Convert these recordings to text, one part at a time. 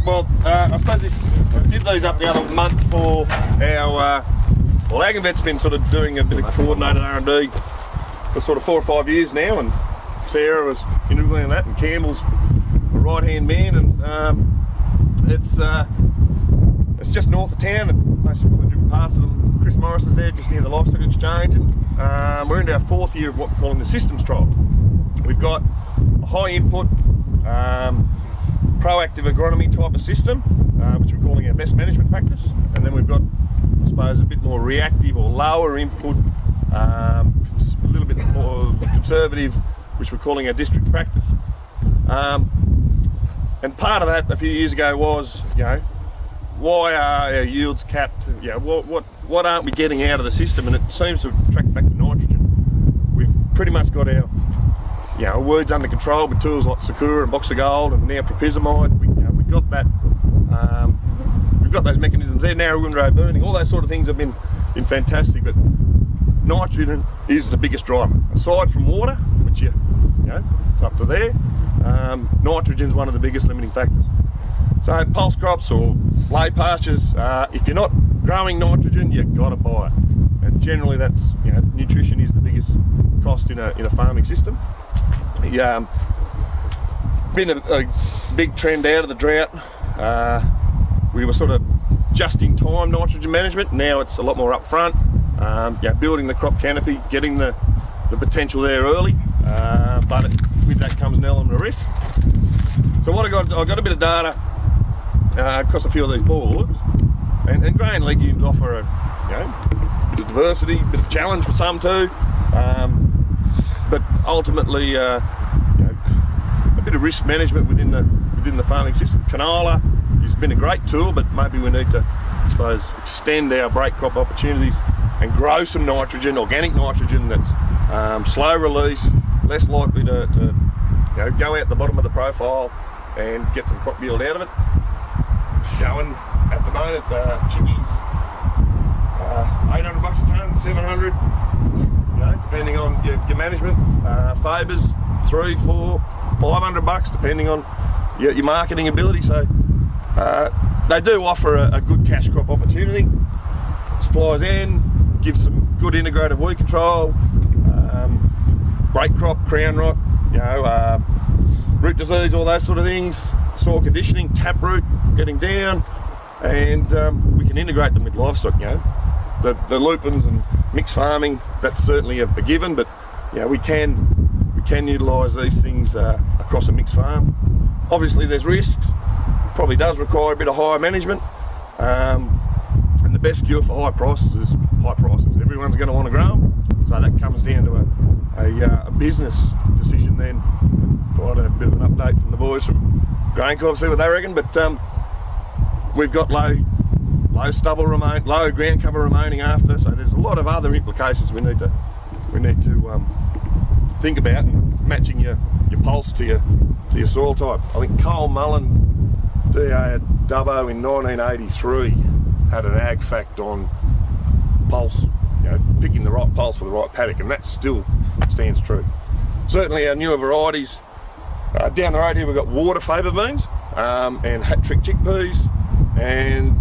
Well, I suppose I did these up the other month for our, well, Ag and Vet's been sort of doing a bit of coordinated R&D for sort of 4 or 5 years now, and Sarah was integral in that, and Campbell's a right-hand man, and it's just north of town, and basically we've driven past it, and Chris Morris is there just near the livestock exchange, and we're into our 4th year of what we're calling the systems trial. We've got a high input, proactive agronomy type of system, which we're calling our best management practice, and then we've got, I suppose, a bit more reactive or lower input, a little bit more conservative, which we're calling our district practice. And part of that a few years ago was, why are our yields capped? What aren't we getting out of the system? And it seems to track back to nitrogen. We've pretty much got our weeds under control with tools like Sakura and Box of Gold and now propizamide. We've got that. We've got those mechanisms there. Narrow windrow burning. All those sort of things have been fantastic. But nitrogen is the biggest driver, aside from water, which it's up to there. Nitrogen is one of the biggest limiting factors. So pulse crops or lay pastures, if you're not growing nitrogen, you've got to buy it. And generally, that's nutrition is the biggest cost in a farming system. Been a big trend out of the drought. We were sort of just in time nitrogen management. Now it's a lot more upfront. Building the crop canopy, getting the potential there early, but with that comes an element of risk. So what I got a bit of data across a few of these boards, and grain legumes offer a bit of diversity, a bit of challenge for some too, but ultimately a bit of risk management within the farming system. Canola has been a great tool, but maybe we need to, I suppose, extend our break crop opportunities and grow some nitrogen, organic nitrogen that's slow release, less likely to go out the bottom of the profile and get some crop yield out of it. Showing at the moment chickies, $800 a tonne, 700, depending on your management. Fabers, $300, $400, $500, depending on your marketing ability. So they do offer a good cash crop opportunity. Supplies in, gives some good integrated weed control, break crop, crown rot, root disease, all those sort of things, soil conditioning, taproot, getting down, and we can integrate them with livestock. The lupins and mixed farming, that's certainly a given, but we can utilise these things across a mixed farm. Obviously there's risks, probably does require a bit of higher management, and the best cure for high prices is high prices. Everyone's going to want to grow them, so that comes down to a business decision then. Provide a bit of an update from the boys from Grain Corp, see what they reckon, but we've got low stubble low ground cover remaining after, so there's a lot of other implications we need to think about, and matching your pulse to your soil type. I think Cole Mullen, DA at Dubbo in 1983, had an ag fact on pulse, picking the right pulse for the right paddock, and that still stands true. Certainly our newer varieties, down the road here we've got water favour beans and hat-trick chickpeas, and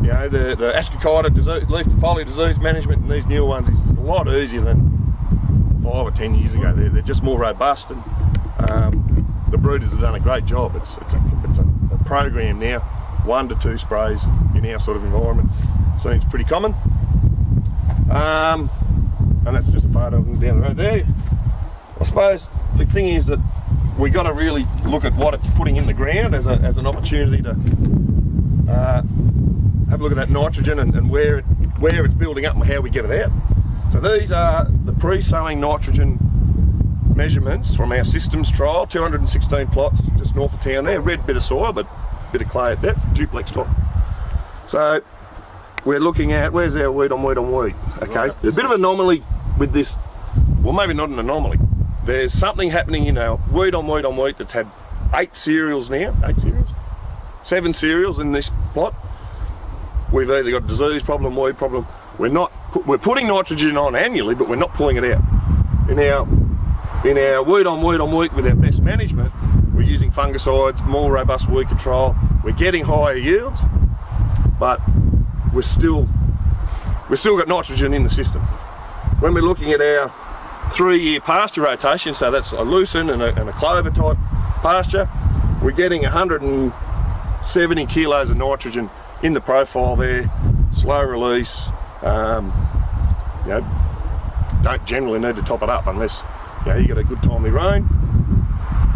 the ascochyta disease, leaf foliar disease management in these newer ones is a lot easier than 5 or 10 years ago. They're just more robust, and the breeders have done a great job. It's a program now, 1 to 2 sprays in our sort of environment seems pretty common. And that's just a photo of them down the road there. I suppose the thing is that we've got to really look at what it's putting in the ground as an opportunity to have a look at that nitrogen and where it's building up and how we get it out. So these are the pre-sowing nitrogen measurements from our systems trial, 216 plots just north of town there, red bit of soil but a bit of clay at depth, duplex top. So we're looking at, where's our weed on weed? Okay, there's a bit of an anomaly with this, well maybe not an anomaly. There's something happening in our weed on wheat that's had 8 cereals now, 7 cereals in this plot. We've either got a disease problem, weed problem. We're putting nitrogen on annually, but we're not pulling it out. In our weed on wheat with our best management, We're using fungicides, more robust weed control. We're getting higher yields, but we're still got nitrogen in the system. When we're looking at our 3-year pasture rotation, so that's a lucerne and a clover type pasture, we're getting 170 kilos of nitrogen in the profile there, slow release. You know, don't generally need to top it up unless you get a good timely rain.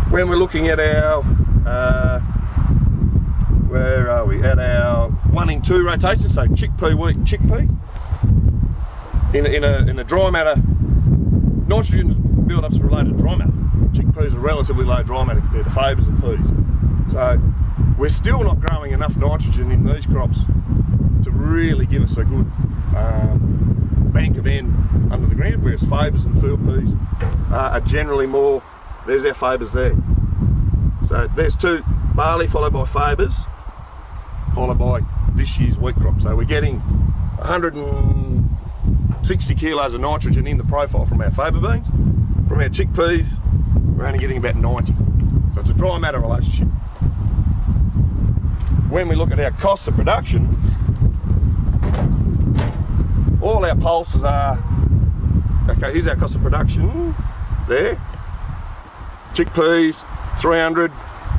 When we're looking at our where are we at our 1 in 2 rotation, so chickpea, wheat, chickpea. In a dry matter, nitrogen build-up's related to dry matter. Chickpeas are relatively low dry matter compared to fabas and peas. So we're still not growing enough nitrogen in these crops to really give us a good bank of N under the ground, whereas fabas and field peas are generally more. There's our fabas there. So there's 2 barley followed by fabas, followed by this year's wheat crop. So we're getting 160 kilos of nitrogen in the profile from our faba beans. From our chickpeas, we're only getting about 90. So it's a dry matter relationship. When we look at our costs of production, all our pulses are, okay, here's our cost of production, there. Chickpeas, 300,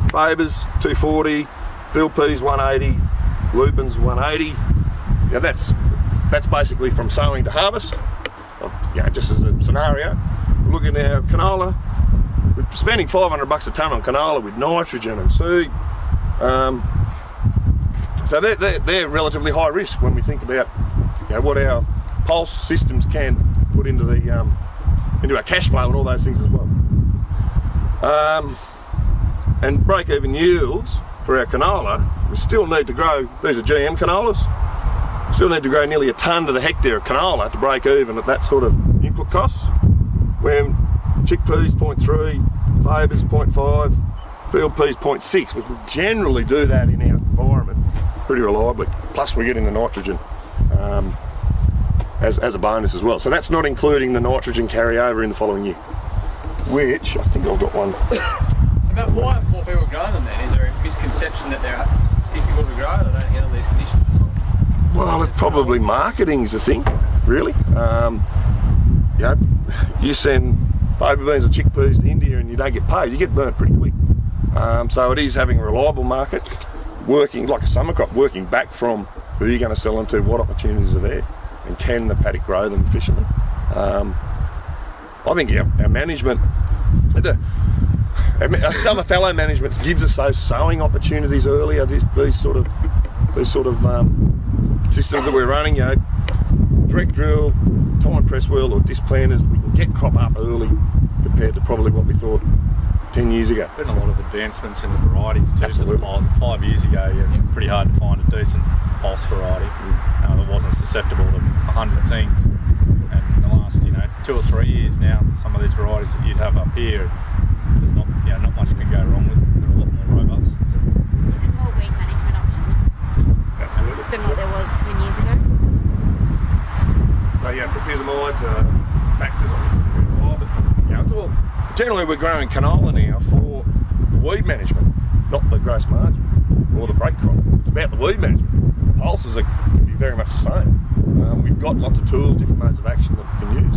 fabas, 240, field peas, 180, lupins, 180. Now that's basically from sowing to harvest. Just as a scenario. We're looking at our canola. We're spending $500 a tonne on canola with nitrogen and seed. So they're relatively high risk when we think about what our pulse systems can put into our cash flow and all those things as well. And break-even yields for our canola, we still need to grow. These are GM canolas. Still need to grow nearly a tonne to the hectare of canola to break even at that sort of input costs. When chickpeas 0.3, fabas 0.5, field peas 0.6, we can generally do that in our environment pretty reliably. Plus we're getting the nitrogen as a bonus as well. So that's not including the nitrogen carryover in the following year, which I think I've got one. But why are more people growing them then? Is there a misconception that they're difficult to grow, they don't handle these conditions? Well, it's probably marketing's the thing, really. You send faba beans or chickpeas to India and you don't get paid, you get burnt pretty quick. So it is having a reliable market, working like a summer crop, working back from who you're going to sell them to, what opportunities are there, and can the paddock grow them efficiently. I think our management, summer fallow management gives us those sowing opportunities earlier. These sort of systems that we're running, direct drill, time press wheel or disc planters, we can get crop up early compared to probably what we thought 10 years ago. Been a lot of advancements in the varieties too. Absolutely. So 5 years ago, it was pretty hard to find a decent pulse variety that wasn't susceptible to 100 things. And in the last 2 or 3 years now, some of these varieties that you'd have up here, there's not much can go wrong with. They're a lot more robust. Is there more weed management options Absolutely. than what there was 10 years ago? So propizamides are factors on it. But it's all, generally we're growing canola now for the weed management, not the gross margin or the break crop. It's about the weed management. Pulses can be very much the same. We've got lots of tools, different modes of action that we can use.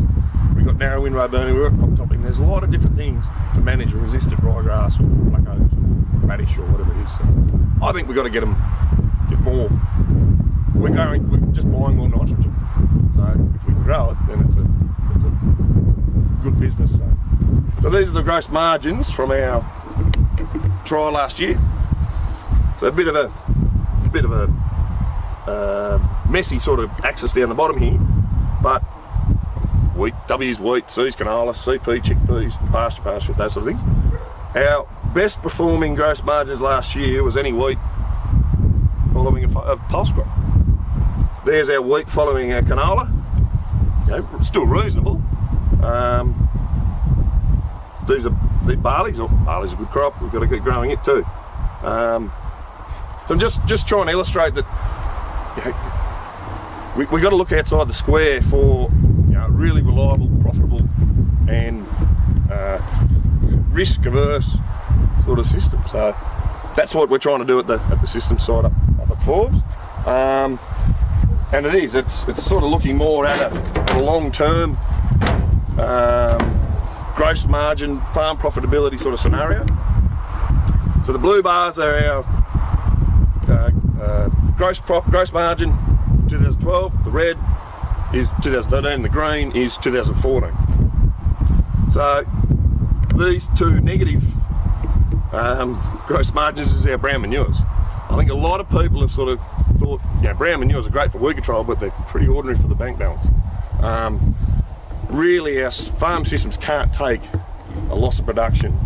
We've got narrow windrow burning, we've got crop topping. There's a lot of different things to manage a resistant ryegrass or black oats or radish or whatever it is. So I think we've got to get more. We're just buying more nitrogen. So if we can grow it, then it's a good business. So these are the gross margins from our trial last year. So a bit of a messy sort of axis down the bottom here, but wheat, W's wheat, C's canola, CP, chickpeas, pasture, those sort of things. Our best performing gross margins last year was any wheat following a pulse crop. There's our wheat following our canola. Still reasonable. These barley's a good crop. We've got to keep growing it too. So I'm just trying to illustrate that we've got to look outside the square for really reliable, profitable, and risk-averse sort of system. So that's what we're trying to do at the system side up at Forbes. And it's sort of looking more at a long-term gross margin, farm profitability sort of scenario. So the blue bars are our gross margin 2012, the red is 2013, the green is 2014. So these two negative gross margins is our brown manures. I think a lot of people have sort of thought, brown manures are great for weed control, but they're pretty ordinary for the bank balance. Really, our farm systems can't take a loss of production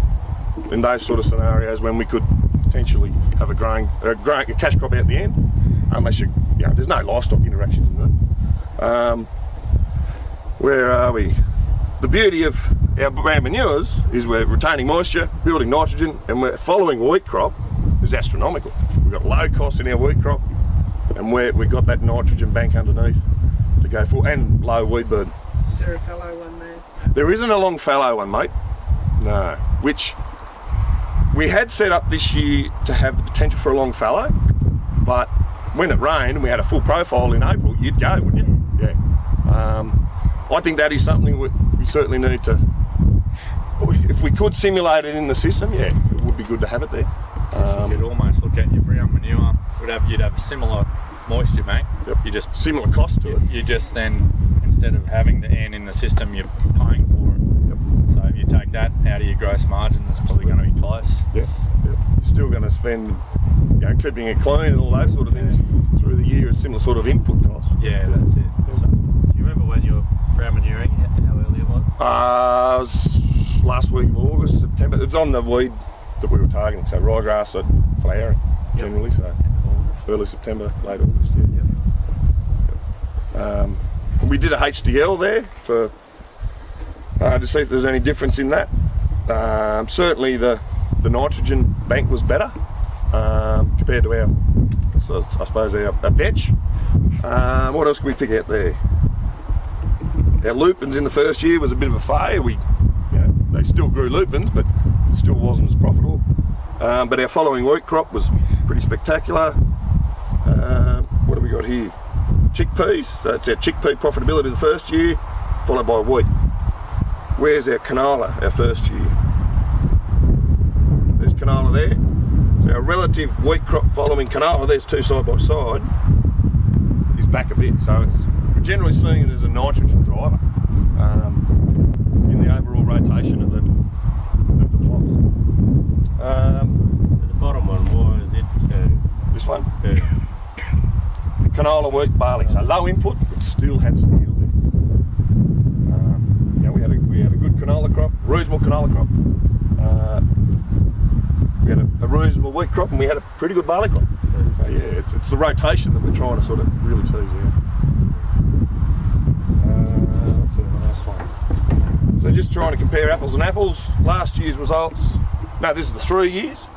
in those sort of scenarios when we could potentially have a cash crop out the end, unless there's no livestock interactions in them. Where are we? The beauty of our brown manures is we're retaining moisture, building nitrogen, and we're following wheat crop is astronomical. We've got low costs in our wheat crop, and we've got that nitrogen bank underneath to go for, and low weed burden. Is there a fallow one there? There isn't a long fallow one, mate. No. Which we had set up this year to have the potential for a long fallow, but when it rained and we had a full profile in April, you'd go, wouldn't you? Yeah. I think that is something we certainly need to, if we could simulate it in the system, it would be good to have it there. You could almost look at your brown manure, you'd have a similar moisture bank. Yep. You just similar cost to it. You just then, instead of having the N in the system, you're paying for it. Yep. So if you take that out of your gross margin, it's probably going to be close. Yeah. You're still going to spend, keeping it clean and all those sort of things through the year, a similar sort of input cost. Yeah, that's it. Yeah. So, do you remember when you were brown manuring, how early it was? It was last week of August, September. It's on the weed that we were targeting, so ryegrass at flowering generally, so early September, late August. We did a HDL there for to see if there's any difference in that. Certainly the nitrogen bank was better compared to our, I suppose, our vetch. What else can we pick out there? Our lupins in the first year was a bit of a failure. They still grew lupins, but it still wasn't as profitable. But our following wheat crop was pretty spectacular. What have we got here? Chickpeas. So that's our chickpea profitability the first year, followed by wheat. Where's our canola, our first year? There's canola there. So our relative wheat crop following canola, there's two side by side, is back a bit. So we're generally seeing it as a nitrogen driver in the overall rotation of the plots. The bottom one, why is it? This one? Yeah. Canola, wheat, barley. So low input, but still had some yield there. We had a good canola crop, reasonable canola crop. We had a reasonable wheat crop, and we had a pretty good barley crop. So it's the rotation that we're trying to sort of really tease out. What's the last one? So just trying to compare apples and apples. Last year's results. No, this is the 3 years.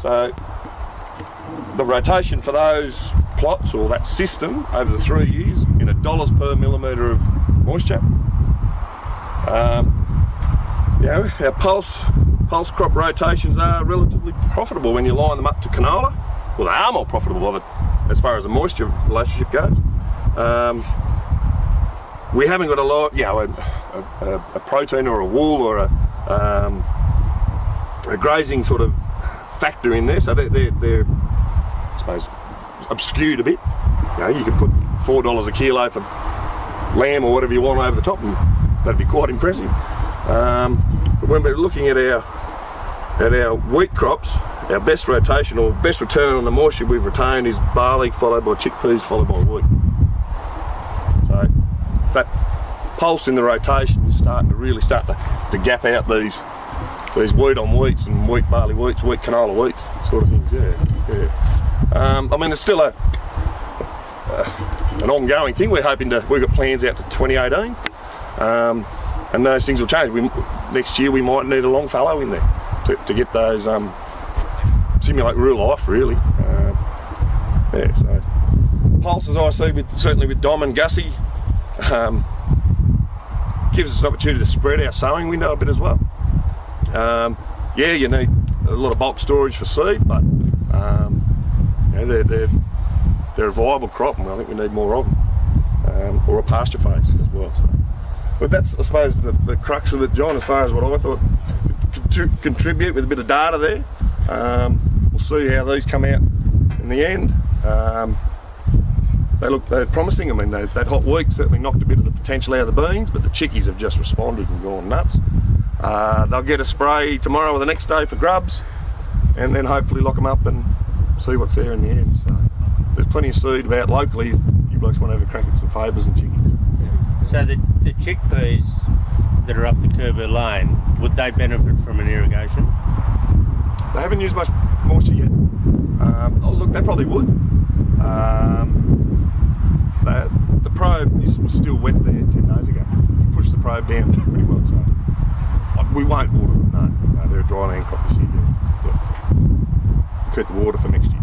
So the rotation for those plots or that system over the 3 years in dollars per millimetre of moisture. Our pulse crop rotations are relatively profitable when you line them up to canola. Well, they are more profitable as far as the moisture relationship goes. We haven't got a lot, a protein or a wool or a grazing sort of factor in there, so they're I suppose obscured a bit. You could put $4 a kilo for lamb or whatever you want over the top, and that'd be quite impressive. But when we're looking at our wheat crops, our best rotation or best return on the moisture we've retained is barley, followed by chickpeas, followed by wheat. So that pulse in the rotation is starting to gap out these wheat on wheats and wheat barley wheats, wheat canola wheats sort of things. I mean, it's still an ongoing thing. We've got plans out to 2018, and those things will change. Next year we might need a long fallow in there to get those simulate real life, really. So pulses I see certainly with Dom and Gussie gives us an opportunity to spread our sowing window a bit as well. You need a lot of bulk storage for seed, but they're a viable crop, and I think we need more of them, or a pasture phase as well. So. But that's, I suppose, the crux of it, John, as far as what I thought. Contribute with a bit of data there. We'll see how these come out in the end. They're promising. I mean, that hot week certainly knocked a bit of the potential out of the beans, but the chickies have just responded and gone nuts. They'll get a spray tomorrow or the next day for grubs, and then hopefully lock them up and see what's there in the end. So there's plenty of seed about locally if you blokes want to have a crack at some favours and chickies. So the chickpeas that are up the Kerber Lane, would they benefit from an irrigation? They haven't used much moisture yet. Oh look, they probably would. The probe was still wet there 10 days ago. You pushed the probe down pretty well, so we won't water them. No, they're a dry land crop this year. Yeah. Keep the water for next year.